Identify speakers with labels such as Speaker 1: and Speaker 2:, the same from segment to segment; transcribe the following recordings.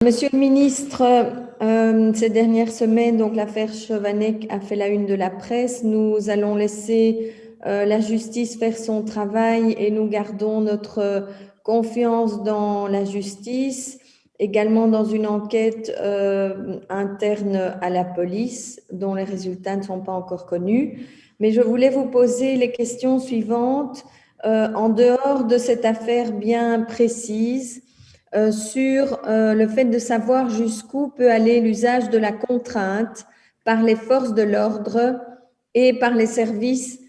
Speaker 1: Monsieur le ministre, ces dernières semaines, donc l'affaire Chovanec a fait la une de la presse. Nous allons laisser la justice faire son travail et nous gardons notre confiance dans la justice, également dans une enquête interne à la police dont les résultats ne sont pas encore connus. Mais je voulais vous poser les questions suivantes en dehors de cette affaire bien précise. Sur le fait de savoir jusqu'où peut aller l'usage de la contrainte par les forces de l'ordre et par les services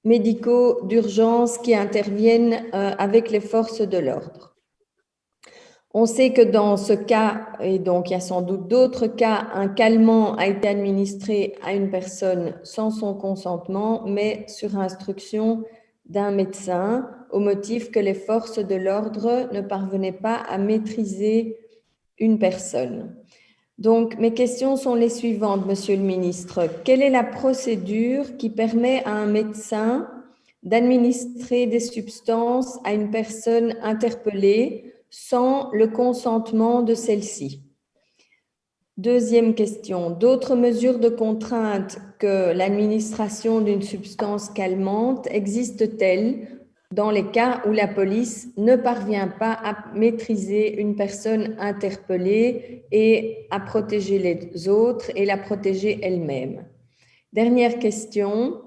Speaker 1: médicaux d'urgence qui interviennent avec les forces de l'ordre. On sait que dans ce cas, et donc il y a sans doute d'autres cas, un calmant a été administré à une personne sans son consentement, mais sur instruction d'un médecin, au motif que les forces de l'ordre ne parvenaient pas à maîtriser une personne. Donc, mes questions sont les suivantes, Monsieur le ministre. Quelle est la procédure qui permet à un médecin d'administrer des substances à une personne interpellée sans le consentement de celle-ci? Deuxième question, d'autres mesures de contrainte que l'administration d'une substance calmante existent-elles dans les cas où la police ne parvient pas à maîtriser une personne interpellée et à protéger les autres et la protéger elle-même? Dernière question,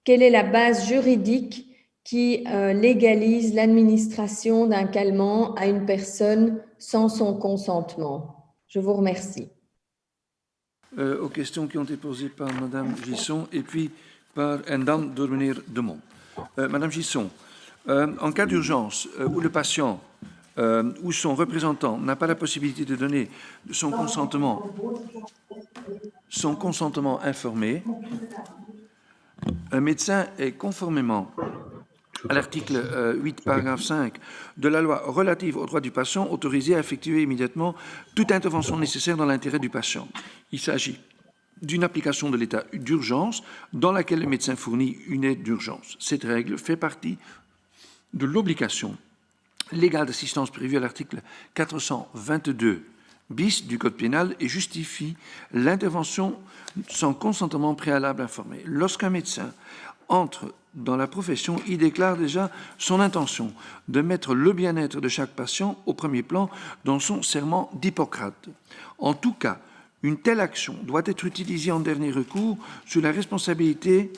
Speaker 1: quelle est la base juridique qui légalise l'administration d'un calmant à une personne sans son consentement? Je vous remercie.
Speaker 2: Aux questions qui ont été posées par Mme Gisson et puis dan door meneer De Mont. Madame Gisson, en cas d'urgence où le patient ou son représentant n'a pas la possibilité de donner son consentement informé, un médecin est conformément à l'article 8, paragraphe 5 de la loi relative aux droits du patient autorisé à effectuer immédiatement toute intervention nécessaire dans l'intérêt du patient. Il s'agit d'une application de l'état d'urgence dans laquelle le médecin fournit une aide d'urgence. Cette règle fait partie de l'obligation légale d'assistance prévue à l'article 422 bis du Code pénal et justifie l'intervention sans consentement préalable informé. Lorsqu'un médecin entre dans la profession, il déclare déjà son intention de mettre le bien-être de chaque patient au premier plan dans son serment d'Hippocrate. En tout cas, une telle action doit être utilisée en dernier recours sous la responsabilité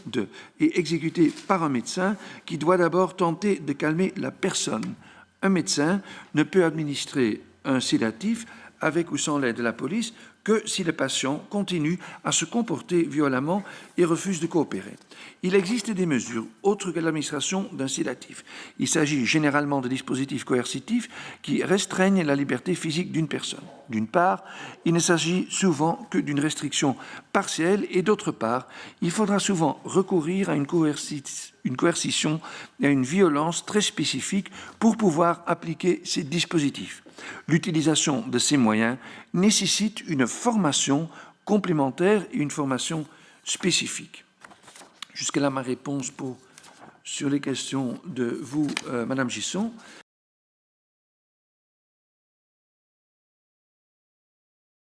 Speaker 2: et exécutée par un médecin qui doit d'abord tenter de calmer la personne. Un médecin ne peut administrer un sédatif avec ou sans l'aide de la police que si le patient continue à se comporter violemment et refuse de coopérer. Il existe des mesures autres que l'administration d'un sédatif. Il s'agit généralement de dispositifs coercitifs qui restreignent la liberté physique d'une personne. D'une part, il ne s'agit souvent que d'une restriction partielle et d'autre part, il faudra souvent recourir à une coercition et à une violence très spécifique pour pouvoir appliquer ces dispositifs. L'utilisation de ces moyens nécessite une formation complémentaire et une formation spécifique. Jusque-là, ma réponse sur les questions de vous, Madame Gisson.